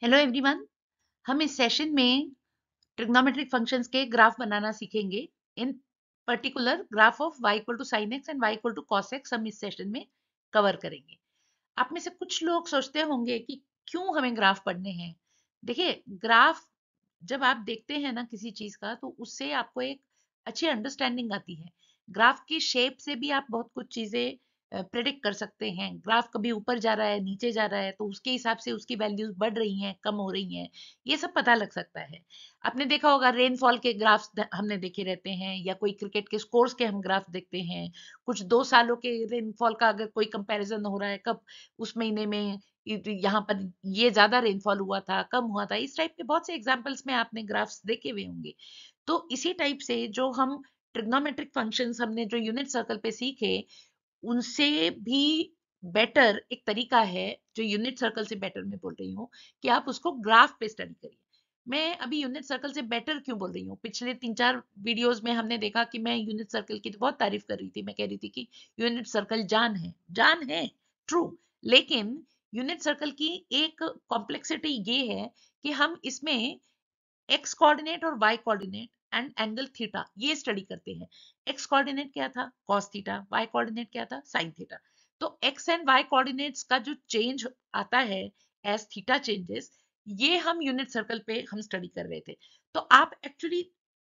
Hello everyone. हम इस session में ट्रिग्नोमेट्रिक फंक्शंस के ग्राफ बनाना सीखेंगे। In particular graph of y equal to sine x and y equal to cos x हम इस सेशन में कवर करेंगे। आप में से कुछ लोग सोचते होंगे कि क्यों हमें ग्राफ पढ़ने हैं। देखिए, ग्राफ जब आप देखते हैं ना किसी चीज का, तो उससे आपको एक अच्छी अंडरस्टैंडिंग आती है। ग्राफ की शेप से भी आप बहुत कुछ चीजें प्रिडिक्ट कर सकते हैं। ग्राफ कभी ऊपर जा रहा है, नीचे जा रहा है, तो उसके हिसाब से उसकी वैल्यूज बढ़ रही हैं, कम हो रही हैं, ये सब पता लग सकता है। आपने देखा होगा रेनफॉल के ग्राफ्स हमने देखे रहते हैं, या कोई क्रिकेट के स्कोर्स के हम ग्राफ देखते हैं। कुछ 2 सालों के रेनफॉल का अगर कोई कंपैरिजन हो रहा है, कब उस महीने में यहाँ पर ये ज्यादा रेनफॉल हुआ था, कम हुआ था, इस टाइप के बहुत से एग्जांपल्स में आपने ग्राफ्स देखे हुए होंगे। तो इसी टाइप से जो हम ट्रिग्नोमेट्रिक फंक्शंस हमने जो यूनिट सर्कल पे सीखे, उनसे भी बेटर एक तरीका है, जो यूनिट सर्कल से बेटर मैं बोल रही हूँ, कि आप उसको ग्राफ पे स्टडी करिए। मैं अभी यूनिट सर्कल से बेटर क्यों बोल रही हूँ? पिछले 3-4 वीडियोस में हमने देखा कि मैं यूनिट सर्कल की तो बहुत तारीफ कर रही थी। मैं कह रही थी कि यूनिट सर्कल जान है, जान है, ट्रू। लेकिन यूनिट सर्कल की एक कॉम्प्लेक्सिटी ये है कि हम इसमें एक्स कोऑर्डिनेट और y coordinate and angle theta ये स्टडी करते हैं। एक्स कोऑर्डिनेट क्या था? Cos theta. वाई कोऑर्डिनेट क्या था? Sine theta. तो एक्स एंड वाई कोऑर्डिनेट्स का जो चेंज आता है एज थीटा चेंजेस, ये हम यूनिट सर्कल पे हम स्टडी कर रहे थे। तो आप actually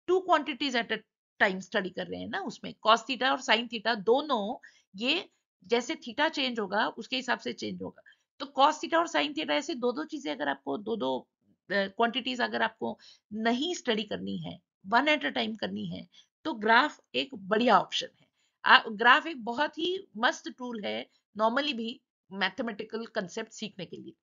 2 quantities at a time study कर रहे हैं ना। उसमें कॉस थीटा और साइन थीटा दोनों, ये जैसे थीटा चेंज होगा उसके हिसाब से चेंज होगा। तो कॉस थीटा और साइन थीटा ऐसे दो दो चीजें, अगर आपको दो दो क्वांटिटीज अगर आपको नहीं स्टडी करनी है, वन एट अ टाइम करनी है, तो ग्राफ एक बढ़िया ऑप्शन है। ग्राफ एक बहुत ही मस्त टूल है नॉर्मली भी मैथमेटिकल कंसेप्ट सीखने के लिए।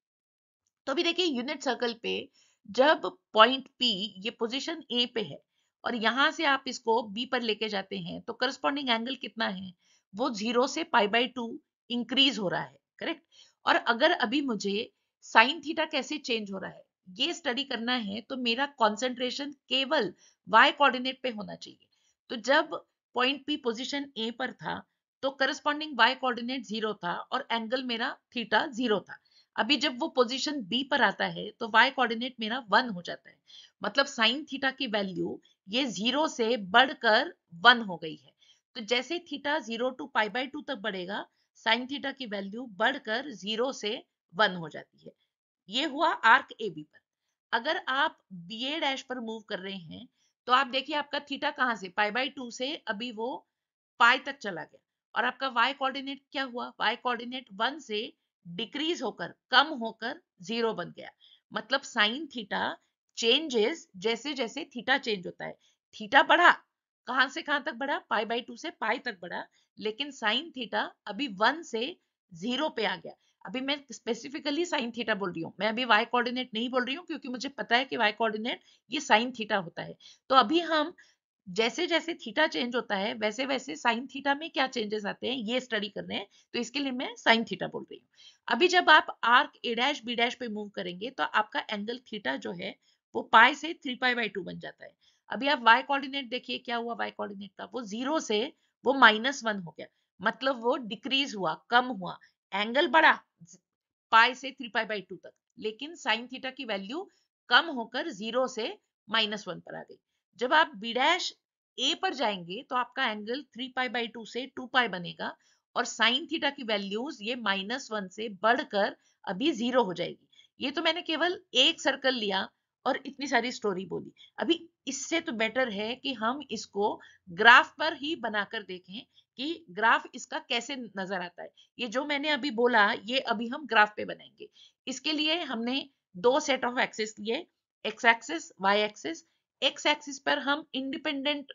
तो अभी देखिए यूनिट सर्कल पे, जब पॉइंट पी ये पोजीशन ए पे है और यहां से आप इसको बी पर लेके जाते हैं, तो करस्पॉन्डिंग एंगल कितना है? वो 0 से π/2 इंक्रीज हो रहा है, करेक्ट। और अगर अभी मुझे साइन थीटा कैसे चेंज हो रहा है ये स्टडी करना है, तो मेरा कंसंट्रेशन केवल y कोऑर्डिनेट पे होना चाहिए। तो जब पॉइंट पी पोजीशन ए पर था, तो करस्पॉन्डिंग y कोऑर्डिनेट 0 था और एंगल मेरा थीटा 0 था। अभी जब वो पोजीशन बी पर आता है, तो y कोऑर्डिनेट मेरा 1 हो जाता है। मतलब साइन थीटा की वैल्यू ये 0 से बढ़कर 1 हो गई है। तो जैसे थीटा 0 टू π/2 तक बढ़ेगा, साइन थीटा की वैल्यू बढ़कर 0 से 1 हो जाती है। ये हुआ आर्क ए बी पर। अगर आप बी ए डैश पर मूव कर रहे हैं, तो आप देखिए आपका थीटा कहां से, π/2 से अभी वो पाई तक चला गया। और आपका y कोऑर्डिनेट क्या हुआ? y कोऑर्डिनेट 1 से डिक्रीज होकर, कम होकर 0 बन गया। मतलब साइन थीटा चेंजेस जैसे जैसे थीटा चेंज होता है। थीटा बढ़ा, कहां से कहां तक बढ़ा? π/2 से पाई तक बढ़ा। लेकिन साइन थीटा अभी 1 से 0 पे आ गया। अभी मैं स्पेसिफिकली साइन थीटा बोल रही हूँ, मैं अभी y कोऑर्डिनेट नहीं बोल रही हूँ, क्योंकि मुझे पता है कि y कोऑर्डिनेट ये साइन थीटा होता है। तो अभी हम जैसे जैसे थीटा चेंज होता है, वैसे वैसे साइन थीटा में क्या चेंजेस आते हैं ये स्टडी कर रहे हैं। तो इसके लिए मैं साइन थीटा बोल रही हूँ। अभी जब आप arc A dash B dash पे मूव करेंगे, तो आपका एंगल थीटा जो है वो पाई से 3π/2 बन जाता है। अभी आप y कोऑर्डिनेट देखिए क्या हुआ। y कोऑर्डिनेट का वो 0 से वो -1 हो गया। मतलब वो डिक्रीज हुआ, कम हुआ। एंगल बढ़ा पाई से 3π/2 तक, लेकिन साइन थीटा की वैल्यू कम होकर 0 से -1 पर आ गई। जब आप बी डैश ए पर जाएंगे, तो आपका एंगल 3π/2 से 2π बनेगा और साइन थीटा की वैल्यूज ये -1 से बढ़कर अभी 0 हो जाएगी। ये तो मैंने केवल एक सर्कल लिया और इतनी सारी स्टोरी बोली। अभी इससे तो बेटर है कि हम इसको ग्राफ पर ही बनाकर देखें कि ग्राफ इसका कैसे नजर आता है। ये जो मैंने अभी बोला ये अभी हम ग्राफ पे बनाएंगे। इसके लिए हमने 2 सेट ऑफ एक्सिस लिए, x axis, y axis. X axis पर हम इंडिपेंडेंट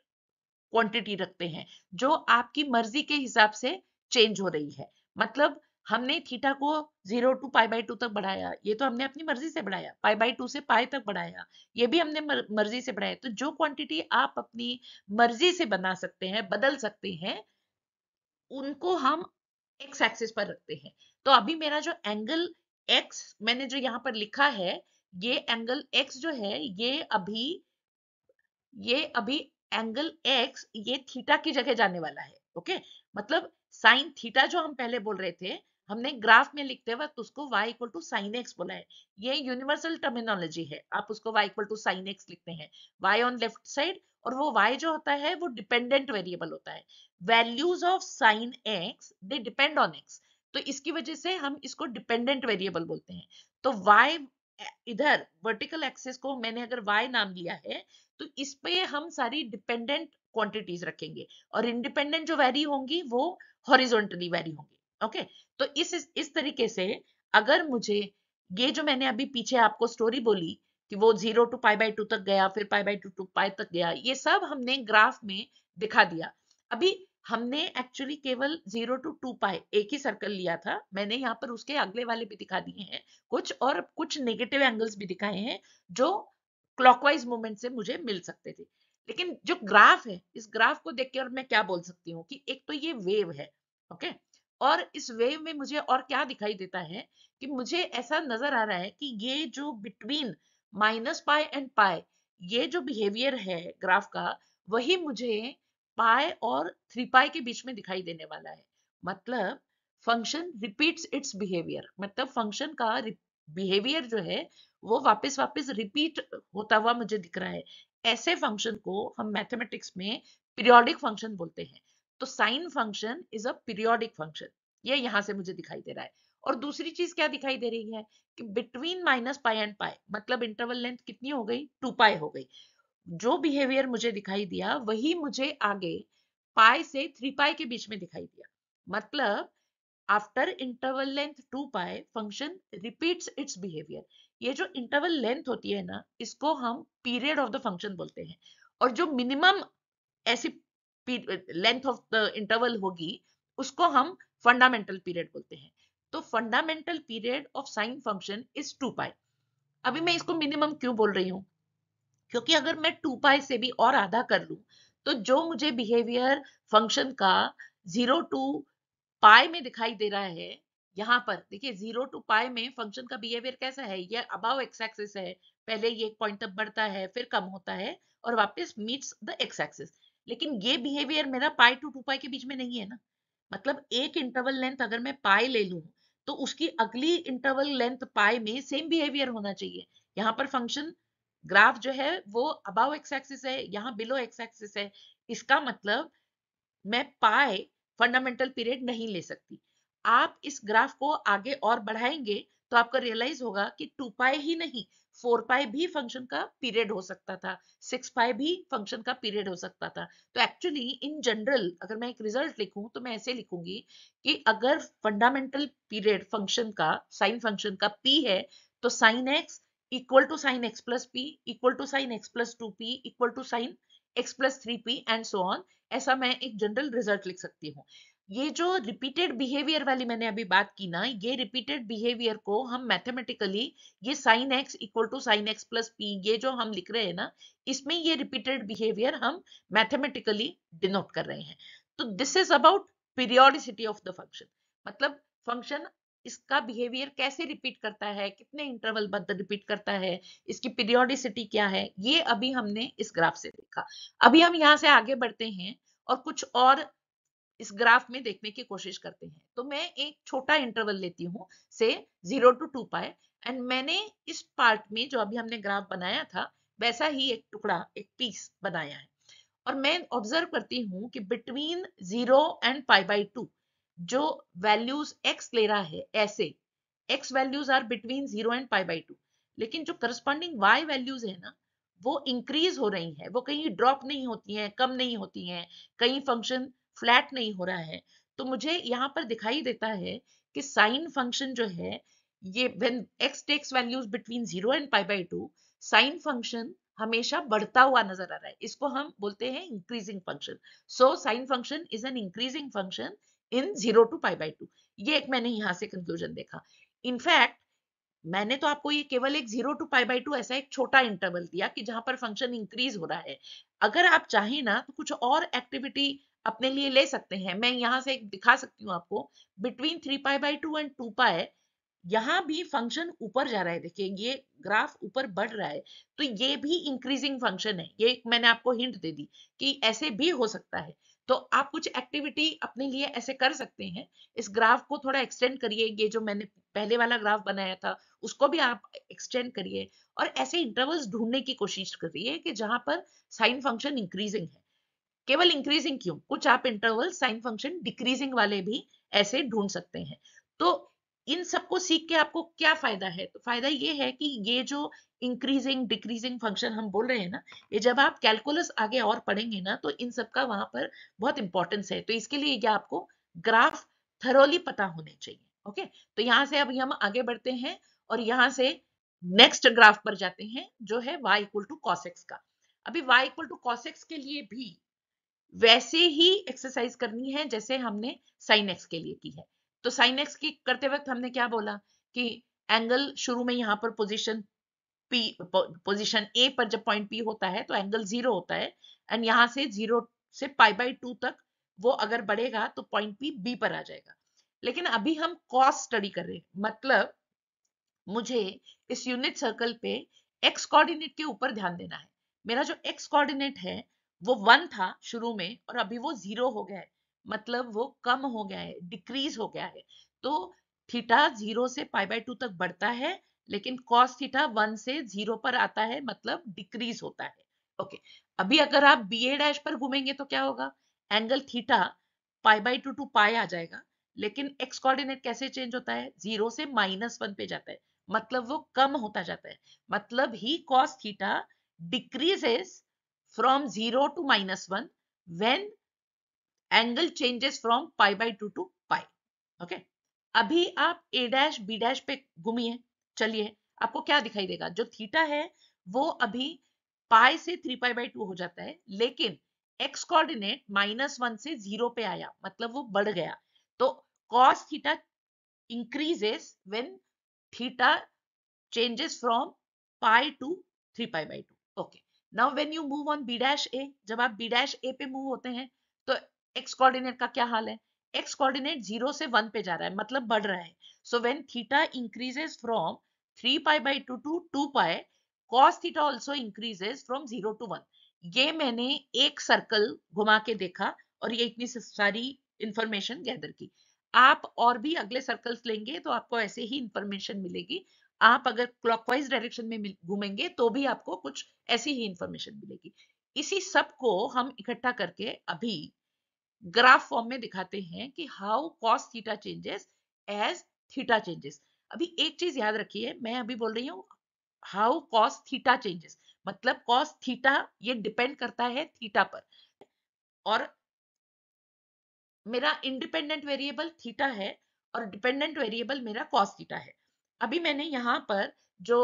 क्वांटिटी रखते हैं जो आपकी मर्जी के हिसाब से चेंज हो रही है। मतलब हमने थीटा को 0 टू π/2 तक बढ़ाया, ये तो हमने अपनी मर्जी से बढ़ाया। π/2 से पाई तक बढ़ाया, ये भी हमने मर्जी से बढ़ाया। तो जो क्वांटिटी आप अपनी मर्जी से बना सकते हैं, बदल सकते हैं, उनको हम एक्स एक्सिस पर रखते हैं। तो अभी मेरा जो एंगल एक्स मैंने जो यहाँ पर लिखा है, ये एंगल एक्स जो है, ये अभी एंगल एक्स ये थीटा की जगह जाने वाला है। ओके, मतलब साइन थीटा जो हम पहले बोल रहे थे, हमने ग्राफ में लिखते वक्त उसको y equal to sine x बोला है। ये यूनिवर्सल टर्मिनोलॉजी है, आप उसको y equal to sine x लिखते हैं, y ऑन लेफ्ट साइड, और वो y जो होता है वो डिपेंडेंट वेरिएबल होता है। Values of sine x they depend on x, तो इसकी वजह से हम इसको डिपेंडेंट वेरिएबल बोलते हैं। तो y इधर वर्टिकल एक्सिस को मैंने अगर y नाम लिया है, तो इस पे हम सारी डिपेंडेंट क्वांटिटीज रखेंगे, और इंडिपेंडेंट जो वैरी होंगी वो हॉरिजॉन्टली वैरी होंगी। ओके, तो इस तरीके से अगर मुझे ये जो मैंने अभी पीछे आपको स्टोरी बोली कि वो 0 टू पाई बाई 2 तक गया, फिर पाई बाई 2 टू पाई तक गया, ये सब हमने ग्राफ में दिखा दिया। अभी हमने एक्चुअली केवल 0 टू 2 पाई एक ही सर्कल लिया था, मैंने यहाँ पर उसके अगले वाले भी दिखा दिए हैं कुछ, और कुछ नेगेटिव एंगल्स भी दिखाए हैं जो क्लॉकवाइज मूवमेंट से मुझे मिल सकते थे। लेकिन जो ग्राफ है, इस ग्राफ को देख के और मैं क्या बोल सकती हूँ कि एक तो ये वेव है, ओके, और इस वेव में मुझे और क्या दिखाई देता है कि मुझे ऐसा नजर आ रहा है कि ये जो between minus pi and pi ये जो बिहेवियर है ग्राफ का, वही मुझे पाई और 3 पाई के बीच में दिखाई देने वाला है। मतलब फंक्शन रिपीट्स इट्स बिहेवियर, मतलब फंक्शन का बिहेवियर जो है वो वापस वापस रिपीट होता हुआ मुझे दिख रहा है। ऐसे फंक्शन को हम मैथमेटिक्स में पीरियोडिक फंक्शन बोलते हैं। तो sign function is a periodic function, ये यहां से मुझे दिखाई दे रहा है। और दूसरी चीज क्या दिखाई दे रही है कि between minus pi and pi, मतलब इंटरवल लेंथ कितनी हो गई, 2 पाई हो गई। जो बिहेवियर मुझे दिखाई दिया वही मुझे आगे पाई से 3 पाई के बीच में दिखाई दिया। मतलब आफ्टर इंटरवल लेंथ 2 पाई फंक्शन रिपीट्स इट्स बिहेवियर। ये जो इंटरवल लेंथ होती है ना, इसको हम पीरियड ऑफ द फंक्शन बोलते हैं। और जो मिनिमम ऐसी लेंथ ऑफ द इंटरवल होगी उसको हम फंडामेंटल पीरियड बोलते हैं। तो fundamental period of sine function is 2 पाई। अभी मैं इसको मिनिमम क्यों बोल रही हूँ, क्योंकि अगर मैं 2 पाई से भी और आधा कर लूं, तो जो मुझे बिहेवियर फंक्शन का 0 टू पाई में दिखाई दे रहा है, यहाँ पर देखिए 0 टू पाई में फंक्शन का बिहेवियर कैसा है, ये अबव एक्स एक्सिस है, पहले ये एक पॉइंट तक बढ़ता है फिर कम होता है और वापस मीट्स द एक्स एक्सिस। लेकिन ये बिहेवियर मेरा पाई टू 2 पाई के बीच में नहीं है ना। मतलब एक इंटरवल लेंथ अगर मैं पाई ले लूं, तो उसकी अगली इंटरवल लेंथ पाई में सेम बिहेवियर होना चाहिए। यहाँ पर फंक्शन ग्राफ जो है वो अबव एक्स एक्सिस है, यहाँ बिलो एक्स एक्सिस है। इसका मतलब मैं पाई फंडामेंटल पीरियड नहीं ले सकती। आप इस ग्राफ को आगे और बढ़ाएंगे तो आपको रियलाइज होगा कि 2 पाई ही नहीं, 4 पाई भी फंक्शन का पीरियड हो सकता था, 6 पाई भी फंक्शन का पीरियड हो सकता था। तो एक्चुअली इन जनरल अगर मैं एक रिजल्ट लिखूं तो मैं ऐसे लिखूंगी कि अगर फंडामेंटल पीरियड फंक्शन का साइन फंक्शन का p है, तो sine x equal to sine x plus p equal to sine x plus 2p equal to sine x plus 3p and so on. ऐसा मैं एक जनरल रिजल्ट लिख सकती हूँ। ये जो रिपीटेड बिहेवियर वाली मैंने अभी बात की ना, ये रिपीटेड बिहेवियर को हम मैथमेटिकली ये sine x equal to sine x plus p ये जो हम लिख रहे हैं ना, इसमें ये रिपीटेड बिहेवियर हम मैथमेटिकली डिनोट कर रहे हैं। तो this is about periodicity of the function. मतलब फंक्शन इसका बिहेवियर कैसे रिपीट करता है, कितने इंटरवल बाद रिपीट करता है, इसकी पीरियोडिसिटी क्या है, ये अभी हमने इस ग्राफ से देखा। अभी हम यहाँ से आगे बढ़ते हैं और कुछ और इस ग्राफ में देखने की कोशिश करते हैं। तो मैं एक छोटा इंटरवल लेती हूँ से 0 टू 2 पाई, एंड मैंने इस पार्ट में जो अभी हमने ग्राफ बनाया था वैसा ही एक टुकड़ा एक पीस बनाया है। और मैं ऑब्जर्व करती हूँ कि बिटवीन 0 एंड पाई बाई 2 जो वैल्यूज x ले रहा है, ऐसे x values are between 0 and pi by 2, लेकिन जो करस्पॉन्डिंग y वैल्यूज है ना, वो इंक्रीज हो रही है, वो कहीं ड्रॉप नहीं होती हैं, कम नहीं होती हैं, कहीं फंक्शन फ्लैट नहीं हो रहा है। तो मुझे यहाँ पर दिखाई देता है कि साइन फंक्शन जो है, ये when x takes values between 0 and pi by 2, sine function हमेशा बढ़ता हुआ नजर आ रहा है। इसको हम बोलते हैं increasing function. So sine function is an increasing function in 0 to pi by 2। ये एक मैंने यहाँ से कंक्लूजन देखा। इनफैक्ट मैंने तो आपको ये केवल एक 0 टू पाई बाई 2 ऐसा एक छोटा इंटरवल दिया कि जहां पर फंक्शन इंक्रीज हो रहा है। अगर आप चाहें ना तो कुछ और एक्टिविटी अपने लिए ले सकते हैं। मैं यहाँ से एक दिखा सकती हूँ आपको, बिटवीन 3 पाई बाई 2 एंड 2 पाई यहाँ भी फंक्शन ऊपर जा रहा है। देखिए ये ग्राफ ऊपर बढ़ रहा है, तो ये भी इंक्रीजिंग फंक्शन है। ये मैंने आपको हिंट दे दी कि ऐसे भी हो सकता है। तो आप कुछ एक्टिविटी अपने लिए ऐसे कर सकते हैं, इस ग्राफ को थोड़ा एक्सटेंड करिए, ये जो मैंने पहले वाला ग्राफ बनाया था उसको भी आप एक्सटेंड करिए, और ऐसे इंटरवल्स ढूंढने की कोशिश करिए कि जहां पर साइन फंक्शन इंक्रीजिंग है। केवल इंक्रीजिंग क्यों, कुछ आप इंटरवल साइन फंक्शन डिक्रीजिंग वाले भी ऐसे ढूंढ सकते हैं। तो इन सबको सीख के आपको क्या फायदा है, तो फायदा ये है कि ये जो इंक्रीजिंग डिक्रीजिंग फंक्शन हम बोल रहे हैं ना, ये जब आप कैलकुलस आगे और पढ़ेंगे ना, तो इन सब का वहां पर बहुत इंपॉर्टेंस है। तो इसके लिए ये आपको ग्राफ थरोली पता होने चाहिए। ओके, तो यहाँ से अभी हम आगे बढ़ते हैं और यहाँ से नेक्स्ट ग्राफ पर जाते हैं जो है y equal to cos x का। अभी y equal to cos x के लिए भी वैसे ही एक्सरसाइज करनी है जैसे हमने साइन एक्स के लिए की है। तो साइन एक्स की करते वक्त हमने क्या बोला कि एंगल शुरू में यहाँ पर पोजीशन पी, पोजीशन ए पर जब पॉइंट पी होता है तो एंगल 0 होता है, एंड यहाँ से 0 से π/2 तक वो अगर बढ़ेगा तो पॉइंट पी बी पर आ जाएगा। लेकिन अभी हम कॉस स्टडी कर रहे हैं, मतलब मुझे इस यूनिट सर्कल पे एक्स कोऑर्डिनेट के ऊपर ध्यान देना है। मेरा जो एक्स कोऑर्डिनेट है वो 1 था शुरू में और अभी वो 0 हो गया है, मतलब वो कम हो गया है, डिक्रीज हो गया है। तो थीटा 0 से π/2 तक बढ़ता है, लेकिन cos थीटा 1 से 0 पर आता है, मतलब डिक्रीज होता है। ओके, अभी अगर आप बी ए डैश पर घूमेंगे तो क्या होगा, एंगल थीटा π/2 टू पाई आ जाएगा, लेकिन एक्स कोऑर्डिनेट कैसे चेंज होता है, 0 से -1 पे जाता है, मतलब वो कम होता जाता है। मतलब ही cos theta decreases from 0 to -1 when angle changes from π/2 to pi। Okay, अभी आप a डैश b डैश पे घूमिए, चलिए आपको क्या दिखाई देगा, जो थीटा है वो अभी पाई से 3π/2 हो जाता है, लेकिन x कोऑर्डिनेट -1 से 0 पे आया, मतलब वो बढ़ गया। तो cos theta increases when theta changes from pi to 3π/2। okay, now when you move on b dash a, जब आप b dash a पे मूव होते हैं तो x कोऑर्डिनेट का क्या हाल है, x कोऑर्डिनेट 0 से 1 पे जा रहा है, मतलब बढ़ रहा है। so when theta increases from 3π/2 to 2π, cos theta also increases from 0 to 1। ये मैंने एक सर्कल घुमा के देखा और ये इतनी सारी इंफॉर्मेशन गैदर की। आप और भी अगले सर्कल्स लेंगे तो आपको ऐसे ही इंफॉर्मेशन मिलेगी। आप अगर क्लॉकवाइज डायरेक्शन में घूमेंगे तो भी आपको कुछ ऐसी ही इंफॉर्मेशन मिलेगी। इसी सब को हम इकट्ठा करके अभी ग्राफ फॉर्म में दिखाते हैं कि how cos theta changes as theta changes. अभी एक चीज याद रखिए, मैं अभी बोल रही हूँ हाउ cos थीटा चेंजेस, मतलब cos थीटा ये डिपेंड करता है थीटा पर, और मेरा इंडिपेंडेंट वेरिएबल थीटा है और डिपेंडेंट वेरिएबल मेरा cos थीटा है। अभी मैंने यहाँ पर जो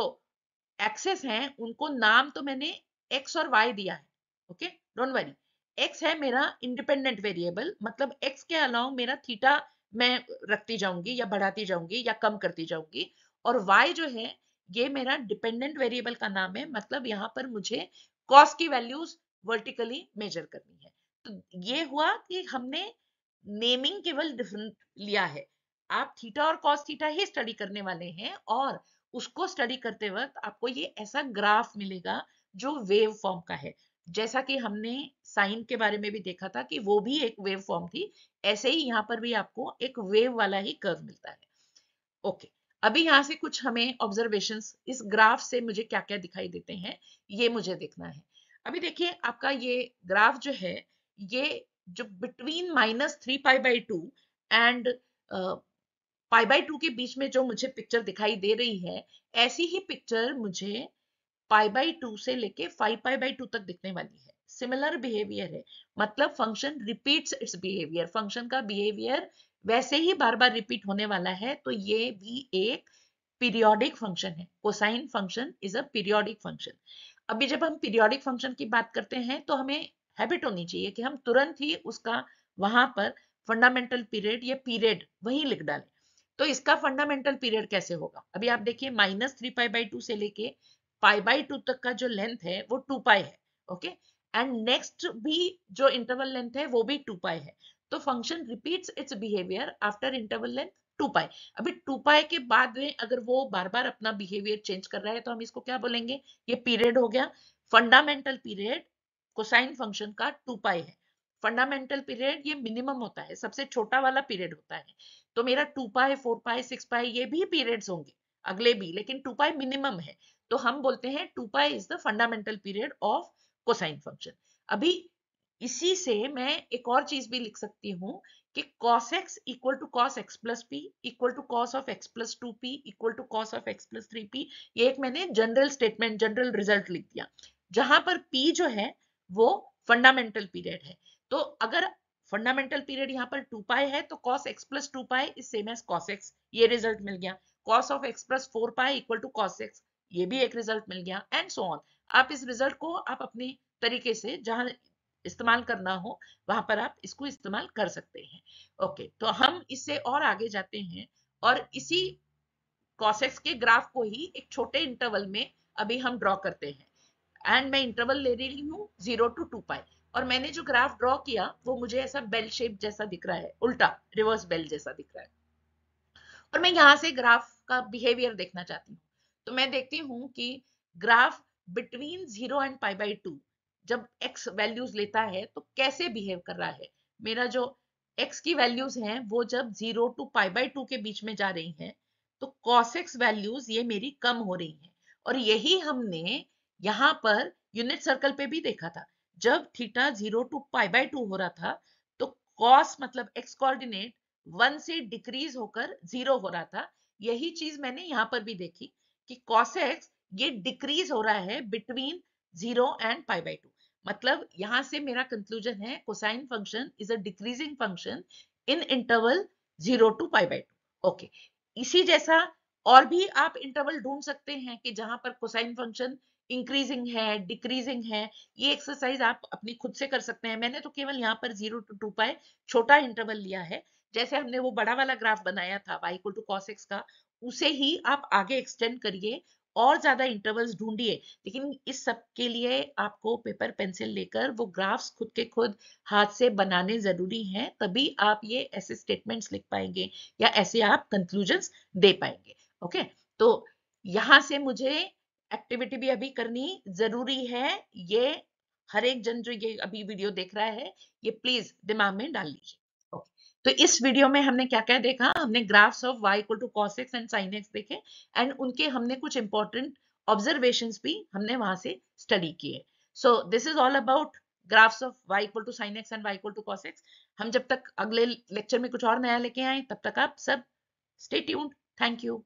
एक्सेस हैं उनको नाम तो मैंने x और y दिया है। ओके, डोंट वरी, x है मेरा इंडिपेंडेंट वेरिएबल, मतलब x के अलावा मेरा थीटा मैं रखती जाऊंगी या बढ़ाती जाऊंगी या कम करती जाऊंगी, और y जो है ये मेरा डिपेंडेंट वेरिएबल का नाम है, मतलब यहाँ पर मुझे cos की वैल्यूज वर्टिकली मेजर करनी है। तो ये हुआ कि हमने नेमिंग केवल डिफरेंट लिया है। आप थीटा और cos थीटा ही स्टडी करने वाले हैं, और उसको स्टडी करते वक्त आपको ये ऐसा ग्राफ मिलेगा जो वेव फॉर्म का है। जैसा कि हमने साइन के बारे में भी देखा था कि वो भी एक वेव फॉर्म थी, ऐसे ही यहाँ पर भी आपको एक वेव वाला ही कर्व मिलता है। ओके, अभी यहाँ से कुछ हमें ऑब्जर्वेशंस इस ग्राफ से मुझे क्या क्या दिखाई देते हैं ये मुझे देखना है। अभी देखिए आपका ये ग्राफ जो है, ये जो बिटवीन -3π/2 एंड π/2 के बीच में जो मुझे पिक्चर दिखाई दे रही है, ऐसी ही पिक्चर मुझे π/2 से लेके 5π/2 तक दिखने वाली है। सिमिलर बिहेवियर है, मतलब function repeats its behaviour, function का बिहेवियर वैसे ही बार बार रिपीट होने वाला है। तो ये भी एक पीरियोडिक फंक्शन है, cosine function is a periodic function. अभी जब हम पीरियोडिक फंक्शन की बात करते हैं तो हमें हैबिट होनी चाहिए कि हम तुरंत ही उसका वहां पर फंडामेंटल पीरियड या पीरियड वही लिख डालें। तो इसका फंडामेंटल पीरियड कैसे होगा, अभी आप देखिए -3π/2 से लेके π/2 तक का जो लेंथ है वो 2π है। ओके, एंड नेक्स्ट भी जो इंटरवल लेंथ है वो भी 2π है। तो function repeats its behaviour after interval length 2π। अभी 2π के बाद में अगर वो बार बार अपना बिहेवियर चेंज कर रहा है तो हम इसको क्या बोलेंगे, ये पीरियड हो गया। फंडामेंटल पीरियड कोसाइन फंक्शन का 2π है। फंडामेंटल पीरियड ये मिनिमम होता है, सबसे छोटा वाला पीरियड होता है। तो मेरा 2 पाई 4 पाई 6 पाई ये भी पीरियड्स होंगे अगले भी, लेकिन 2 पाई मिनिमम है। तो हम बोलते हैं 2 pi is the fundamental period of cosine function. अभी इसी से मैं एक और चीज भी लिख सकती हूँ कि cos x equal to cos x plus p equal to cos of x plus 2p equal to cos of x plus 3p। ये एक मैंने जनरल स्टेटमेंट, जनरल रिजल्ट लिख दिया, जहां पर p जो है वो फंडामेंटल पीरियड है। तो अगर फंडामेंटल पीरियड यहाँ पर 2 पाई है तो cos x plus 2 pi is same as cos x, ये रिजल्ट मिल गया। cos of x plus 4 pi equal to cos x, ये भी एक रिजल्ट मिल गया, एंड सो ऑन। आप इस रिजल्ट को आप अपने तरीके से जहां इस्तेमाल करना हो वहां पर आप इसको इस्तेमाल कर सकते हैं। ओके, तो हम इससे और आगे जाते हैं और इसी cos x के ग्राफ को ही एक छोटे इंटरवल में अभी हम ड्रॉ करते हैं। एंड मैं इंटरवल ले रही हूँ 0 to 2 पाई, और मैंने जो ग्राफ ड्रॉ किया वो मुझे ऐसा बेल शेप जैसा दिख रहा है, उल्टा रिवर्स बेल जैसा दिख रहा है। और मैं यहाँ से ग्राफ का बिहेवियर देखना चाहती हूँ। तो मैं देखती हूँ कि graph between 0 and pi by 2 जब x वैल्यूज लेता है तो कैसे बिहेव कर रहा है। मेरा जो x की वैल्यूज हैं वो जब 0 टू पाई बाई 2 के बीच में जा रही हैं तो cos x वैल्यूज ये मेरी कम हो रही हैं। और यही हमने यहाँ पर यूनिट सर्कल पे भी देखा था। जब थीटा 0 टू पाई बाई 2 हो रहा था तो cos मतलब x कोऑर्डिनेट 1 से डिक्रीज होकर 0 हो रहा था। यही चीज मैंने यहाँ पर भी देखी कि cos x ये डिक्रीज हो रहा है बिटवीन 0 एंड पाई बाई 2। मतलब यहां से मेरा कंक्लूजन है cosine function is a decreasing function in interval 0 to pi by 2। Okay, इसी जैसा और भी आप इंटरवल ढूंढ सकते हैं कि जहां पर कोसाइन फंक्शन इंक्रीजिंग है, डिक्रीजिंग है। ये एक्सरसाइज आप अपनी खुद से कर सकते हैं। मैंने तो केवल यहाँ पर 0 टू 2 पाई छोटा इंटरवल लिया है। जैसे हमने वो बड़ा वाला ग्राफ बनाया था y equal to cos x का, उसे ही आप आगे एक्सटेंड करिए और ज्यादा इंटरवल्स ढूंढिए। लेकिन इस सब के लिए आपको पेपर पेंसिल लेकर वो ग्राफ्स खुद के खुद हाथ से बनाने जरूरी हैं, तभी आप ये ऐसे स्टेटमेंट्स लिख पाएंगे या ऐसे आप कंक्लूजन्स दे पाएंगे। ओके, तो यहां से मुझे एक्टिविटी भी अभी करनी जरूरी है। ये हर एक जन जो ये अभी वीडियो देख रहा है ये प्लीज दिमाग में डाल लीजिए। ओके, तो इस वीडियो में हमने क्या क्या देखा, हमने graphs of y equal to cos x and sin x देखे, एंड उनके हमने कुछ इंपॉर्टेंट ऑब्जर्वेशंस भी हमने वहां से स्टडी किए। So this is all about graphs of y equal to sin x and y equal to cos x। हम जब तक अगले लेक्चर में कुछ और नया लेके आए तब तक आप सब स्टे ट्यून्ड। Thank you.